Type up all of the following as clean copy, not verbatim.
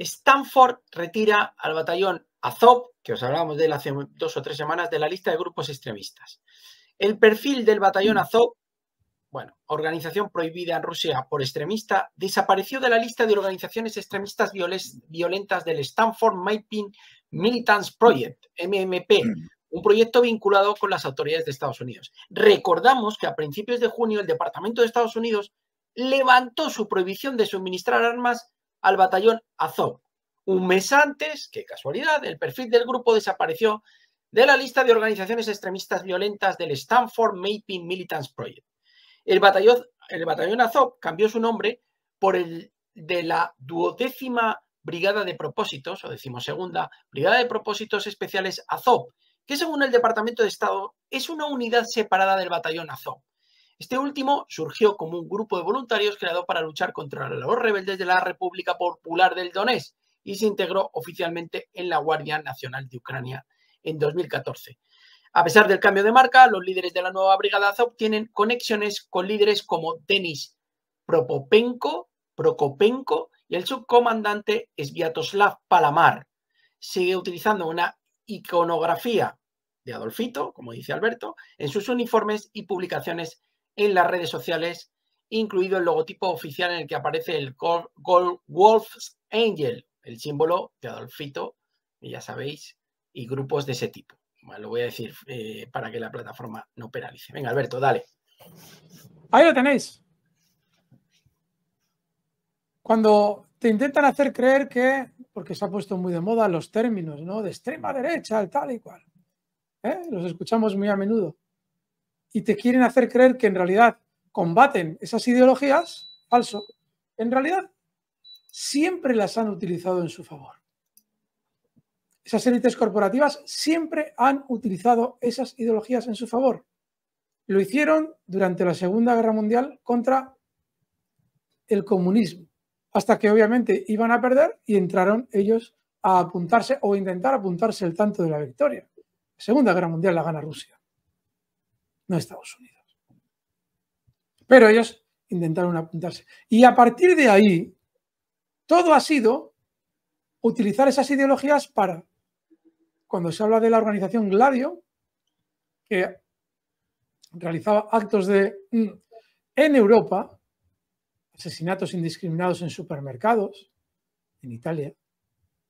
Stanford retira al batallón Azov, que os hablábamos de él hace 2 o 3 semanas, de la lista de grupos extremistas. El perfil del batallón Azov, bueno, organización prohibida en Rusia por extremista, desapareció de la lista de organizaciones extremistas violentas del Stanford Mapping Militants Project, MMP, un proyecto vinculado con las autoridades de Estados Unidos. Recordamos que a principios de junio el Departamento de Estados Unidos levantó su prohibición de suministrar armas al batallón Azov. Un mes antes, qué casualidad, el perfil del grupo desapareció de la lista de organizaciones extremistas violentas del Stanford Mapping Militants Project. El batallón Azov cambió su nombre por el de la 12ª Brigada de Propósitos, o 12ª Brigada de Propósitos Especiales Azov, que según el Departamento de Estado es una unidad separada del batallón Azov. Este último surgió como un grupo de voluntarios creado para luchar contra los rebeldes de la República Popular del Donetsk y se integró oficialmente en la Guardia Nacional de Ucrania en 2014. A pesar del cambio de marca, los líderes de la nueva brigada Azov tienen conexiones con líderes como Denis Prokopenko y el subcomandante Sviatoslav Palamar. Sigue utilizando una iconografía de Adolfito, como dice Alberto, en sus uniformes y publicaciones en las redes sociales, incluido el logotipo oficial en el que aparece el Wolf's Angel, el símbolo de Adolfito, y ya sabéis, y grupos de ese tipo. Bueno, lo voy a decir para que la plataforma no penalice. Venga, Alberto, dale. Ahí lo tenéis. Cuando te intentan hacer creer que, porque se ha puesto muy de moda los términos, ¿no? De extrema derecha, tal y cual. Los escuchamos muy a menudo. Y te quieren hacer creer que en realidad combaten esas ideologías, falso. En realidad siempre las han utilizado en su favor. Esas élites corporativas siempre han utilizado esas ideologías en su favor. Lo hicieron durante la Segunda Guerra Mundial contra el comunismo, hasta que obviamente iban a perder y entraron ellos a apuntarse o intentar apuntarse el tanto de la victoria. La Segunda Guerra Mundial la gana Rusia, no Estados Unidos. Pero ellos intentaron apuntarse. Y a partir de ahí, todo ha sido utilizar esas ideologías para, cuando se habla de la organización Gladio, que realizaba actos en Europa, asesinatos indiscriminados en supermercados, en Italia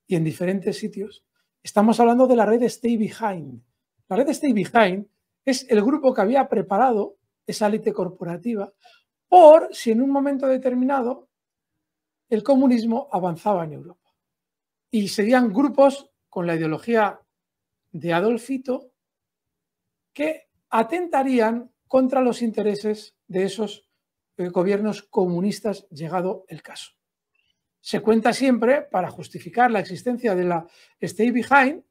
y en diferentes sitios, estamos hablando de la red Stay Behind. La red Stay Behind es el grupo que había preparado esa élite corporativa por si en un momento determinado el comunismo avanzaba en Europa. Y serían grupos con la ideología de Adolfito que atentarían contra los intereses de esos gobiernos comunistas llegado el caso. Se cuenta siempre, para justificar la existencia de la Stay Behind,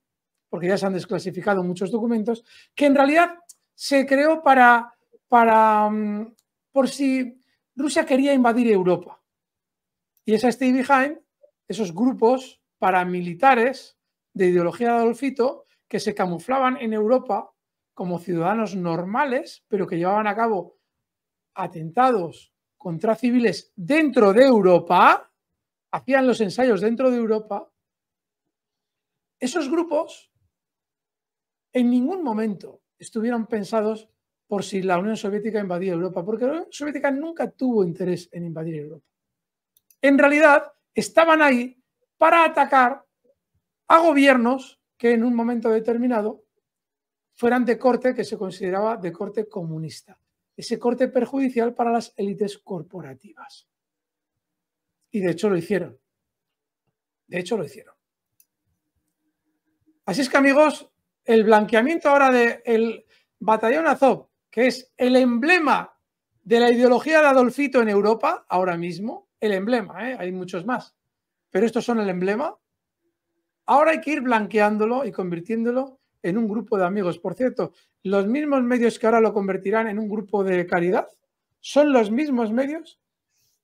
porque ya se han desclasificado muchos documentos, que en realidad se creó por si Rusia quería invadir Europa. Y esa Stay Behind, esos grupos paramilitares de ideología de Adolfito, que se camuflaban en Europa como ciudadanos normales, pero que llevaban a cabo atentados contra civiles dentro de Europa, hacían los ensayos dentro de Europa. Esos grupos en ningún momento estuvieron pensados por si la Unión Soviética invadía Europa, porque la Unión Soviética nunca tuvo interés en invadir Europa. En realidad, estaban ahí para atacar a gobiernos que en un momento determinado fueran de corte que se consideraba de corte comunista. Ese corte perjudicial para las élites corporativas. Y de hecho lo hicieron. De hecho lo hicieron. Así es que, amigos, el blanqueamiento ahora del batallón Azov, que es el emblema de la ideología de Adolfito en Europa, ahora mismo, el emblema, hay muchos más, pero estos son el emblema. Ahora hay que ir blanqueándolo y convirtiéndolo en un grupo de amigos. Por cierto, los mismos medios que ahora lo convertirán en un grupo de caridad son los mismos medios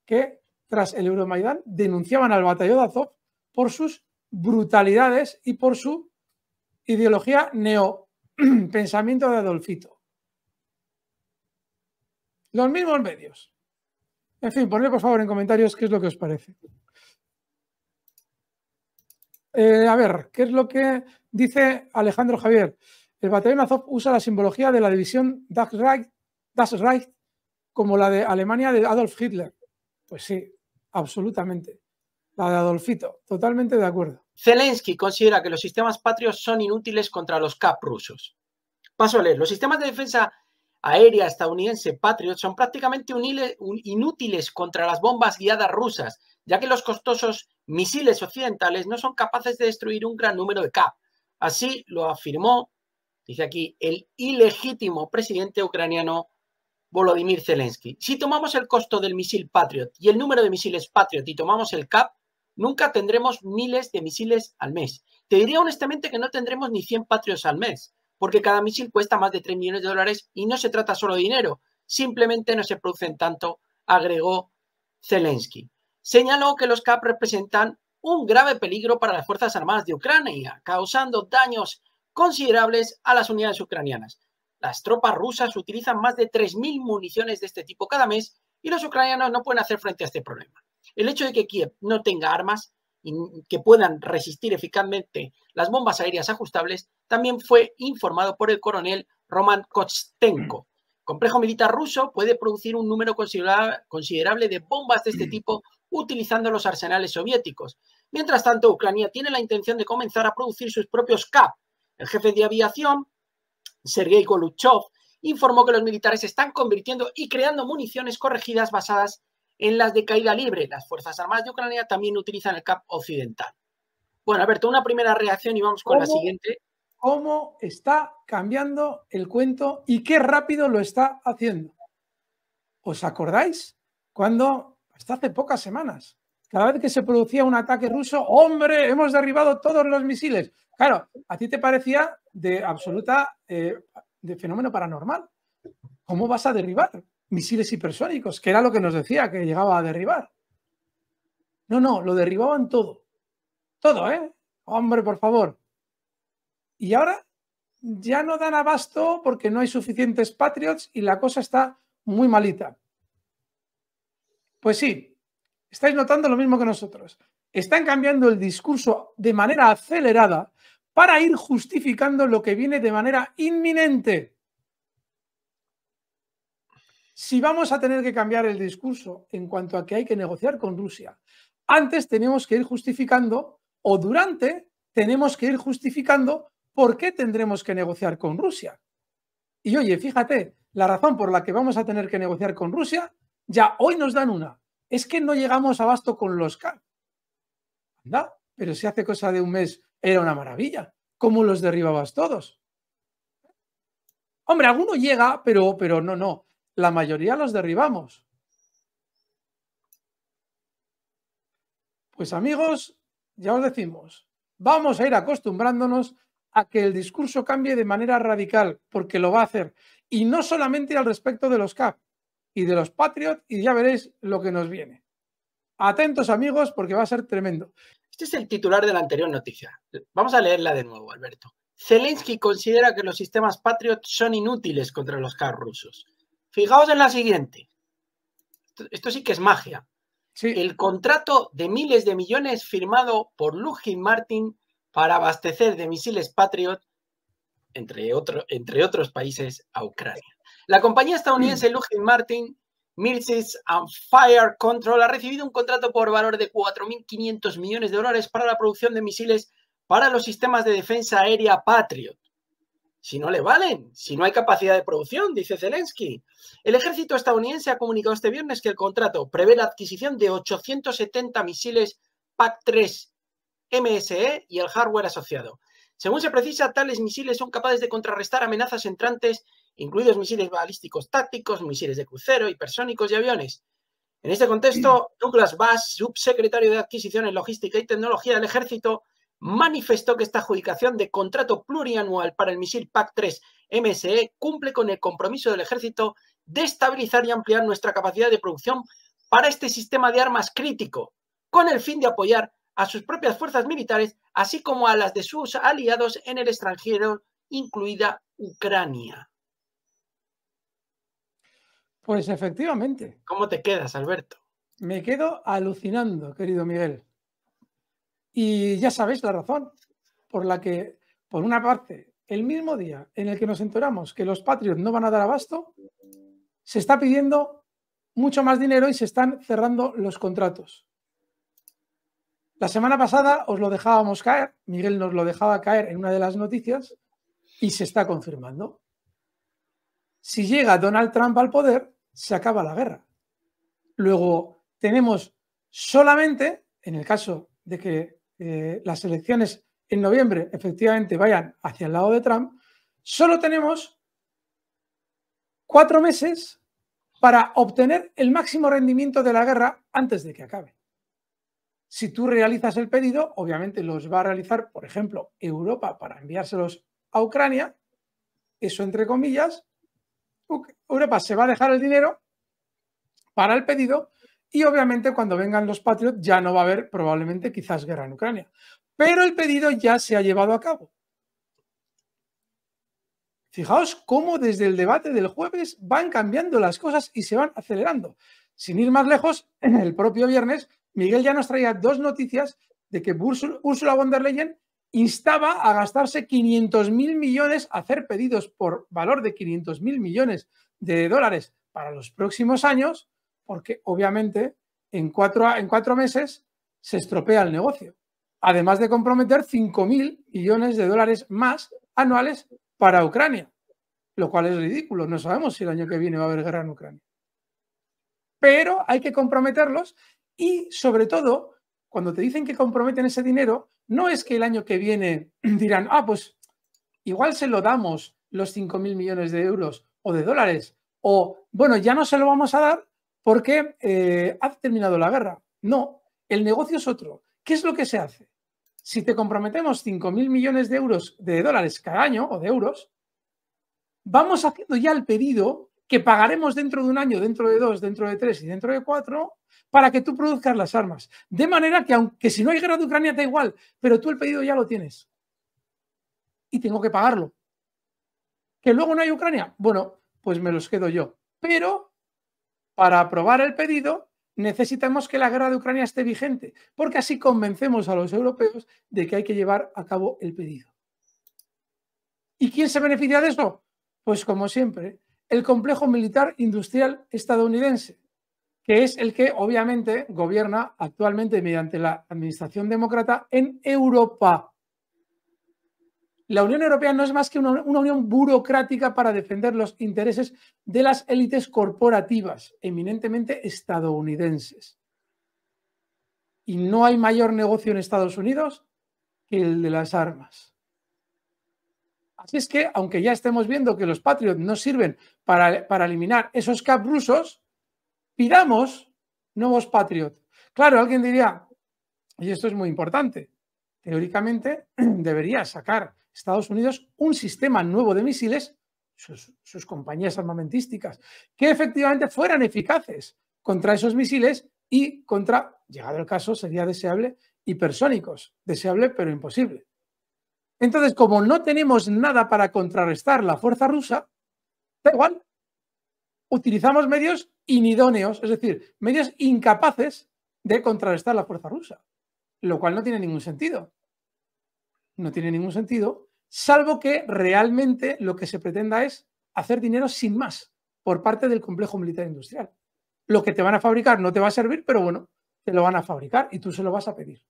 que tras el Euromaidán denunciaban al batallón Azov por sus brutalidades y por su ideología pensamiento de Adolfito. Los mismos medios. En fin, ponedme por favor en comentarios qué es lo que os parece. A ver, ¿qué es lo que dice Alejandro Javier? El batallón Azov usa la simbología de la división Das Reich como la de Alemania de Adolf Hitler. Pues sí, absolutamente. La de Adolfito, totalmente de acuerdo. Zelensky considera que los sistemas patrios son inútiles contra los CAP rusos. Paso a leer. Los sistemas de defensa aérea estadounidense Patriot son prácticamente inútiles contra las bombas guiadas rusas, ya que los costosos misiles occidentales no son capaces de destruir un gran número de CAP. Así lo afirmó, dice aquí, el ilegítimo presidente ucraniano Volodymyr Zelensky. Si tomamos el costo del misil Patriot y el número de misiles Patriot y tomamos el CAP, nunca tendremos miles de misiles al mes. Te diría honestamente que no tendremos ni 100 Patriots al mes, porque cada misil cuesta más de 3 millones de dólares y no se trata solo de dinero, simplemente no se producen tanto, agregó Zelensky. Señaló que los CAP representan un grave peligro para las Fuerzas Armadas de Ucrania, causando daños considerables a las unidades ucranianas. Las tropas rusas utilizan más de 3.000 municiones de este tipo cada mes y los ucranianos no pueden hacer frente a este problema. El hecho de que Kiev no tenga armas que puedan resistir eficazmente las bombas aéreas ajustables también fue informado por el coronel Roman Kostenko. El complejo militar ruso puede producir un número considerable de bombas de este tipo utilizando los arsenales soviéticos. Mientras tanto, Ucrania tiene la intención de comenzar a producir sus propios CAP. El jefe de aviación, Sergei Goluchov, informó que los militares están convirtiendo y creando municiones corregidas basadas en las de caída libre. Las Fuerzas Armadas de Ucrania también utilizan el CAP occidental. Bueno, Alberto, una primera reacción y vamos con la siguiente. ¿Cómo está cambiando el cuento y qué rápido lo está haciendo? ¿Os acordáis? Cuando, hasta hace pocas semanas, cada vez que se producía un ataque ruso, ¡hombre, hemos derribado todos los misiles! Claro, a ti te parecía de absoluta, de fenómeno paranormal. ¿Cómo vas a derribar misiles hipersónicos? Que era lo que nos decía que llegaba a derribar. No, lo derribaban todo. Todo, ¿eh? Hombre, por favor. Y ahora ya no dan abasto porque no hay suficientes Patriots y la cosa está muy malita. Pues sí, estáis notando lo mismo que nosotros. Están cambiando el discurso de manera acelerada para ir justificando lo que viene de manera inminente. Si vamos a tener que cambiar el discurso en cuanto a que hay que negociar con Rusia, antes tenemos que ir justificando, o durante tenemos que ir justificando por qué tendremos que negociar con Rusia. Y oye, fíjate, la razón por la que vamos a tener que negociar con Rusia, ya hoy nos dan una. Es que no llegamos a abasto con los CAP. Anda, pero si hace cosa de un mes era una maravilla. ¿Cómo los derribabas todos? Hombre, alguno llega, pero no. La mayoría los derribamos. Pues amigos, ya os decimos, vamos a ir acostumbrándonos a que el discurso cambie de manera radical, porque lo va a hacer. Y no solamente al respecto de los CAP y de los Patriot, y ya veréis lo que nos viene. Atentos amigos, porque va a ser tremendo. Este es el titular de la anterior noticia. Vamos a leerla de nuevo, Alberto. Zelensky considera que los sistemas Patriot son inútiles contra los CAP rusos. Fijaos en la siguiente. Esto sí que es magia. Sí. El contrato de miles de millones firmado por Lockheed Martin para abastecer de misiles Patriot, entre otros países, a Ucrania. La compañía estadounidense Lockheed Martin Missiles and Fire Control ha recibido un contrato por valor de 4.500 millones de dólares para la producción de misiles para los sistemas de defensa aérea Patriot. Si no le valen, si no hay capacidad de producción, dice Zelensky. El ejército estadounidense ha comunicado este viernes que el contrato prevé la adquisición de 870 misiles PAC-3 MSE y el hardware asociado. Según se precisa, tales misiles son capaces de contrarrestar amenazas entrantes, incluidos misiles balísticos tácticos, misiles de crucero, hipersónicos y aviones. En este contexto, Douglas Bass, subsecretario de Adquisiciones, Logística y Tecnología del Ejército, manifestó que esta adjudicación de contrato plurianual para el misil PAC-3 MSE cumple con el compromiso del Ejército de estabilizar y ampliar nuestra capacidad de producción para este sistema de armas crítico, con el fin de apoyar a sus propias fuerzas militares, así como a las de sus aliados en el extranjero, incluida Ucrania. Pues efectivamente. ¿Cómo te quedas, Alberto? Me quedo alucinando, querido Miguel. Y ya sabéis la razón por la que, por una parte, el mismo día en el que nos enteramos que los Patriots no van a dar abasto, se está pidiendo mucho más dinero y se están cerrando los contratos. La semana pasada os lo dejábamos caer, Miguel nos lo dejaba caer en una de las noticias y se está confirmando. Si llega Donald Trump al poder, se acaba la guerra. Luego tenemos solamente, en el caso de que las elecciones en noviembre efectivamente vayan hacia el lado de Trump, solo tenemos 4 meses para obtener el máximo rendimiento de la guerra antes de que acabe. Si tú realizas el pedido, obviamente los va a realizar, por ejemplo, Europa para enviárselos a Ucrania. Eso entre comillas. Europa se va a dejar el dinero para el pedido y obviamente cuando vengan los Patriots ya no va a haber probablemente quizás guerra en Ucrania. Pero el pedido ya se ha llevado a cabo. Fijaos cómo desde el debate del jueves van cambiando las cosas y se van acelerando. Sin ir más lejos, el propio viernes, Miguel ya nos traía 2 noticias de que Ursula von der Leyen instaba a gastarse 500.000 millones, a hacer pedidos por valor de 500.000 millones de dólares para los próximos años, porque obviamente en 4 meses se estropea el negocio. Además de comprometer 5.000 millones de dólares más anuales para Ucrania, lo cual es ridículo. No sabemos si el año que viene va a haber guerra en Ucrania. Pero hay que comprometerlos y, sobre todo, cuando te dicen que comprometen ese dinero, no es que el año que viene dirán, pues igual se lo damos los 5.000 millones de euros o de dólares, o bueno, ya no se lo vamos a dar porque ha terminado la guerra. No, el negocio es otro. ¿Qué es lo que se hace? Si te comprometemos 5.000 millones de euros de dólares cada año o de euros, vamos haciendo ya el pedido que pagaremos dentro de un año, dentro de 2, dentro de 3 y dentro de 4 para que tú produzcas las armas. De manera que aunque si no hay guerra de Ucrania da igual, pero tú el pedido ya lo tienes. Y tengo que pagarlo. ¿Que luego no hay Ucrania? Bueno, pues me los quedo yo. Pero para aprobar el pedido necesitamos que la guerra de Ucrania esté vigente, porque así convencemos a los europeos de que hay que llevar a cabo el pedido. ¿Y quién se beneficia de eso? Pues como siempre, el complejo militar industrial estadounidense, que es el que obviamente gobierna actualmente mediante la administración demócrata en Europa. La Unión Europea no es más que una unión burocrática para defender los intereses de las élites corporativas, eminentemente estadounidenses. Y no hay mayor negocio en Estados Unidos que el de las armas. Así es que, aunque ya estemos viendo que los Patriots no sirven para eliminar esos CAP rusos, pidamos nuevos Patriots. Claro, alguien diría, y esto es muy importante, teóricamente debería sacar Estados Unidos un sistema nuevo de misiles, sus compañías armamentísticas, que efectivamente fueran eficaces contra esos misiles y contra, llegado el caso, sería deseable, hipersónicos. Deseable, pero imposible. Entonces, como no tenemos nada para contrarrestar la fuerza rusa, da igual. Utilizamos medios inidóneos, es decir, medios incapaces de contrarrestar la fuerza rusa, lo cual no tiene ningún sentido. No tiene ningún sentido, salvo que realmente lo que se pretenda es hacer dinero sin más por parte del complejo militar industrial. Lo que te van a fabricar no te va a servir, pero bueno, te lo van a fabricar y tú se lo vas a pedir.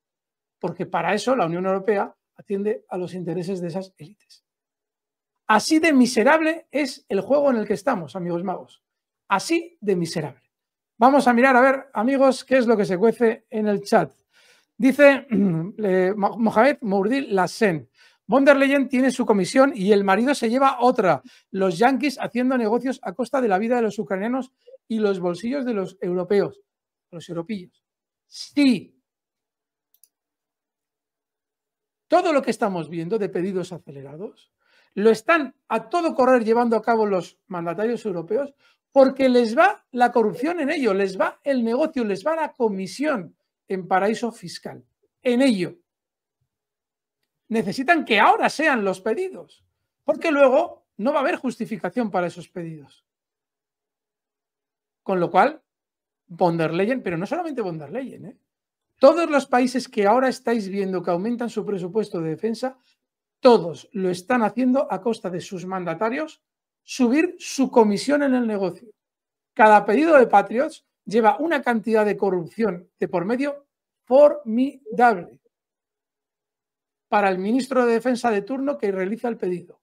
Porque para eso la Unión Europea atiende a los intereses de esas élites. Así de miserable es el juego en el que estamos, amigos magos. Así de miserable. Vamos a mirar, a ver, amigos, qué es lo que se cuece en el chat. Dice Mohamed Mourdil Lassen, von der Leyen tiene su comisión y el marido se lleva otra. Los yanquis haciendo negocios a costa de la vida de los ucranianos y los bolsillos de los europeos, los europillos. Sí. Todo lo que estamos viendo de pedidos acelerados lo están a todo correr llevando a cabo los mandatarios europeos porque les va la corrupción en ello, les va el negocio, les va la comisión en paraíso fiscal, en ello. Necesitan que ahora sean los pedidos, porque luego no va a haber justificación para esos pedidos. Con lo cual, von der Leyen, pero no solamente von der Leyen, Todos los países que ahora estáis viendo que aumentan su presupuesto de defensa, todos lo están haciendo a costa de sus mandatarios subir su comisión en el negocio. Cada pedido de Patriots lleva una cantidad de corrupción de por medio formidable para el ministro de Defensa de turno que realiza el pedido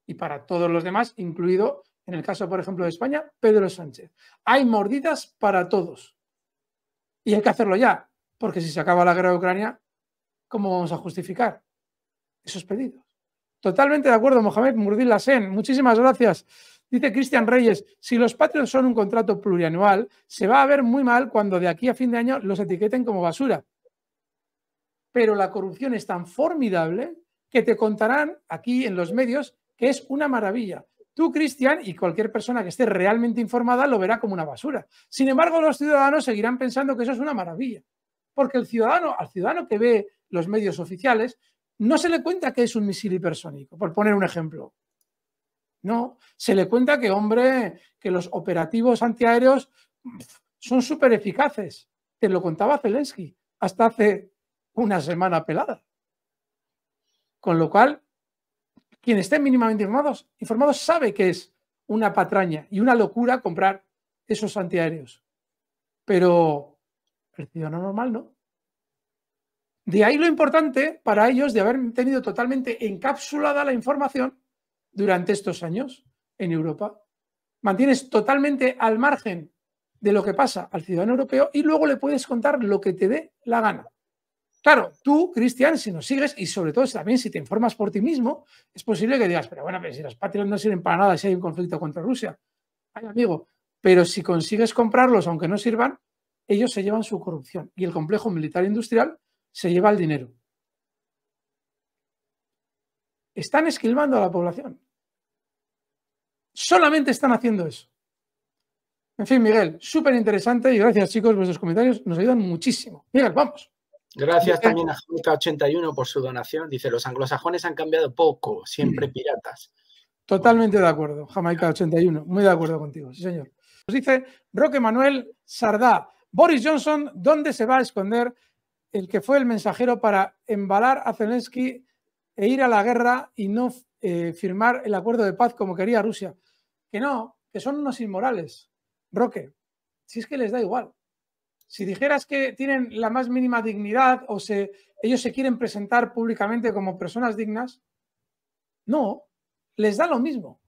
y para todos los demás, incluido, en el caso, por ejemplo, de España, Pedro Sánchez. Hay mordidas para todos. Y hay que hacerlo ya, porque si se acaba la guerra de Ucrania, ¿cómo vamos a justificar esos pedidos? Totalmente de acuerdo, Mohamed Murdin Lassen. Muchísimas gracias. Dice Cristian Reyes, si los Patriots son un contrato plurianual, se va a ver muy mal cuando de aquí a fin de año los etiqueten como basura. Pero la corrupción es tan formidable que te contarán aquí en los medios que es una maravilla. Tú, Cristian, y cualquier persona que esté realmente informada lo verá como una basura. Sin embargo, los ciudadanos seguirán pensando que eso es una maravilla. Porque al ciudadano que ve los medios oficiales, no se le cuenta que es un misil hipersónico, por poner un ejemplo. No, se le cuenta que, hombre, que los operativos antiaéreos son súper eficaces. Te lo contaba Zelensky hasta hace una semana pelada. Con lo cual, quien esté mínimamente informado sabe que es una patraña y una locura comprar esos antiaéreos. Pero el ciudadano normal no. De ahí lo importante para ellos de haber tenido totalmente encapsulada la información durante estos años en Europa. Mantienes totalmente al margen de lo que pasa al ciudadano europeo y luego le puedes contar lo que te dé la gana. Claro, tú, Cristian, si nos sigues y sobre todo también si te informas por ti mismo, es posible que digas, pero bueno, pero si los Patriots no sirven para nada si hay un conflicto contra Rusia. Ay, amigo, pero si consigues comprarlos aunque no sirvan, ellos se llevan su corrupción y el complejo militar industrial se lleva el dinero. Están esquilmando a la población. Solamente están haciendo eso. En fin, Miguel, súper interesante y gracias, chicos, vuestros comentarios nos ayudan muchísimo. Miguel, vamos. Gracias también a Jamaica81 por su donación. Dice, los anglosajones han cambiado poco, siempre piratas. Totalmente de acuerdo, Jamaica81. Muy de acuerdo contigo, sí, señor. Nos dice Roque Manuel Sardá. Boris Johnson, ¿dónde se va a esconder el que fue el mensajero para embalar a Zelensky e ir a la guerra y no firmar el acuerdo de paz como quería Rusia? Que no, que son unos inmorales. Roque, si es que les da igual. Si dijeras que tienen la más mínima dignidad o ellos se quieren presentar públicamente como personas dignas, no, les da lo mismo.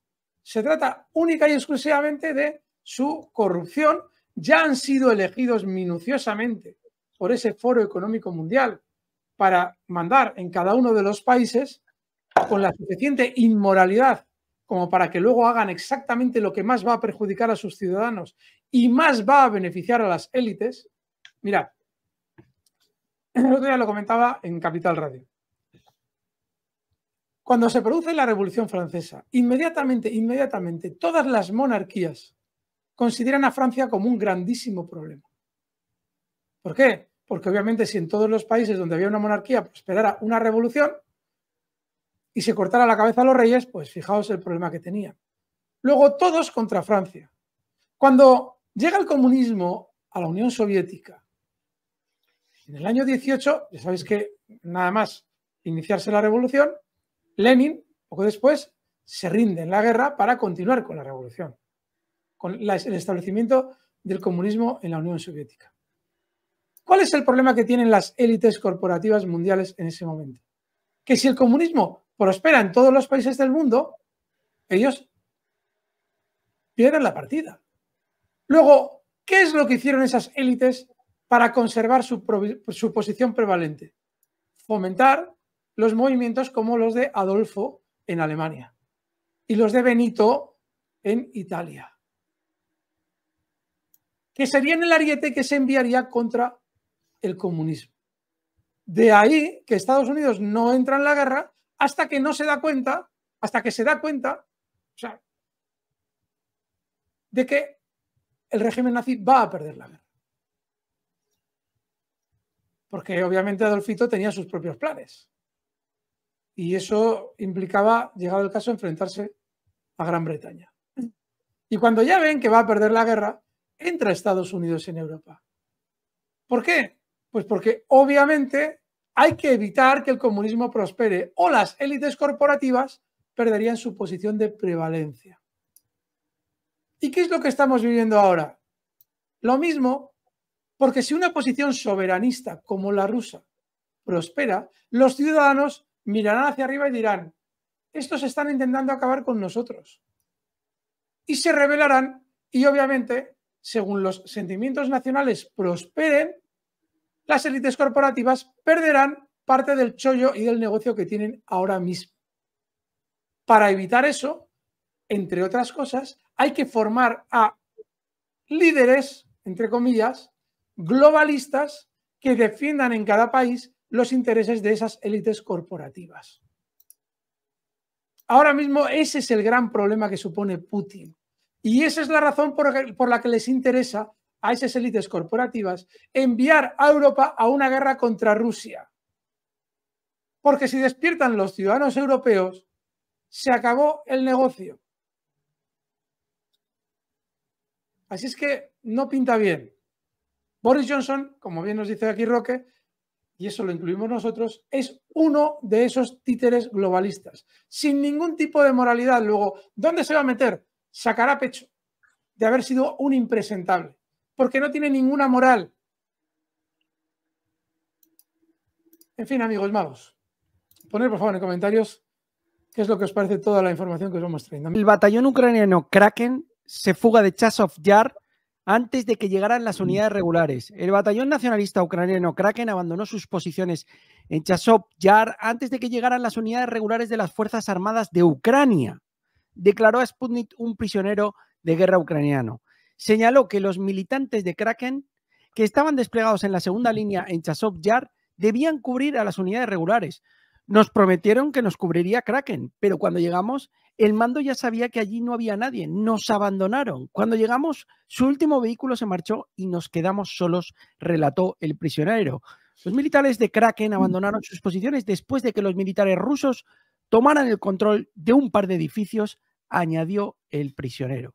Se trata única y exclusivamente de su corrupción. Ya han sido elegidos minuciosamente por ese Foro Económico Mundial para mandar en cada uno de los países con la suficiente inmoralidad como para que luego hagan exactamente lo que más va a perjudicar a sus ciudadanos y más va a beneficiar a las élites. Mirad, el otro día lo comentaba en Capital Radio. Cuando se produce la Revolución Francesa, inmediatamente, todas las monarquías consideran a Francia como un grandísimo problema. ¿Por qué? Porque obviamente si en todos los países donde había una monarquía prosperara una revolución y se cortara la cabeza a los reyes, pues fijaos el problema que tenían. Luego todos contra Francia. Cuando llega el comunismo a la Unión Soviética, en el año 18, ya sabéis que nada más iniciarse la revolución, Lenin, poco después, se rinde en la guerra para continuar con la revolución, con el establecimiento del comunismo en la Unión Soviética. ¿Cuál es el problema que tienen las élites corporativas mundiales en ese momento? Que si el comunismo prospera en todos los países del mundo, ellos pierden la partida. Luego, ¿qué es lo que hicieron esas élites para conservar su posición prevalente? Fomentar los movimientos como los de Adolfo en Alemania y los de Benito en Italia, que serían el ariete que se enviaría contra el comunismo. De ahí que Estados Unidos no entra en la guerra hasta que no se da cuenta, o sea, de que el régimen nazi va a perder la guerra. Porque obviamente Adolfito tenía sus propios planes. Y eso implicaba, llegado el caso, enfrentarse a Gran Bretaña. Y cuando ya ven que va a perder la guerra, entra Estados Unidos en Europa. ¿Por qué? Pues porque obviamente hay que evitar que el comunismo prospere o las élites corporativas perderían su posición de prevalencia. ¿Y qué es lo que estamos viviendo ahora? Lo mismo, porque si una posición soberanista como la rusa prospera, los ciudadanos mirarán hacia arriba y dirán, estos están intentando acabar con nosotros. Y se rebelarán y obviamente, según los sentimientos nacionales prosperen, las élites corporativas perderán parte del chollo y del negocio que tienen ahora mismo. Para evitar eso, entre otras cosas, hay que formar a líderes, entre comillas, globalistas que defiendan en cada país los intereses de esas élites corporativas. Ahora mismo ese es el gran problema que supone Putin. Y esa es la razón por la que les interesa a esas élites corporativas enviar a Europa a una guerra contra Rusia. Porque si despiertan los ciudadanos europeos, se acabó el negocio. Así es que no pinta bien. Boris Johnson, como bien nos dice aquí Roque, y eso lo incluimos nosotros, es uno de esos títeres globalistas, sin ningún tipo de moralidad. Luego, ¿dónde se va a meter? Sacará pecho de haber sido un impresentable, porque no tiene ninguna moral. En fin, amigos magos, poned por favor en comentarios qué es lo que os parece toda la información que os vamos trayendo. El batallón ucraniano Kraken se fuga de Chazov Yar antes de que llegaran las unidades regulares. El batallón nacionalista ucraniano Kraken abandonó sus posiciones en Chazov Yar antes de que llegaran las unidades regulares de las Fuerzas Armadas de Ucrania. Declaró a Sputnik un prisionero de guerra ucraniano. Señaló que los militantes de Kraken, que estaban desplegados en la segunda línea en Chazov Yar, debían cubrir a las unidades regulares. Nos prometieron que nos cubriría Kraken, pero cuando llegamos, el mando ya sabía que allí no había nadie. Nos abandonaron. Cuando llegamos, su último vehículo se marchó y nos quedamos solos, relató el prisionero. Los militares de Kraken abandonaron sus posiciones después de que los militares rusos tomaran el control de un par de edificios, añadió el prisionero.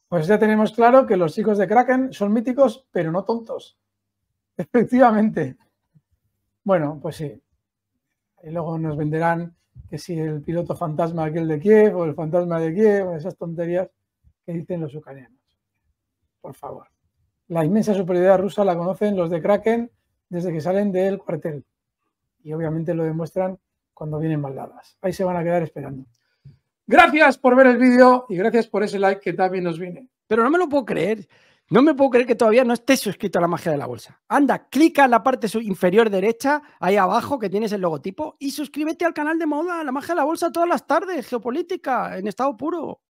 Pues ya tenemos claro que los chicos de Kraken son míticos, pero no tontos. Efectivamente. Bueno, pues sí. Y luego nos venderán que si el piloto fantasma aquel de Kiev o el fantasma de Kiev, esas tonterías que dicen los ucranianos. Por favor. La inmensa superioridad rusa la conocen los de Kraken desde que salen del cuartel. Y obviamente lo demuestran cuando vienen baldadas. Ahí se van a quedar esperando. Gracias por ver el vídeo y gracias por ese like que también nos viene. Pero no me lo puedo creer. No me puedo creer que todavía no estés suscrito a la magia de la bolsa. Anda, clica en la parte inferior derecha, ahí abajo que tienes el logotipo, y suscríbete al canal de moda, la magia de la bolsa todas las tardes, geopolítica, en estado puro.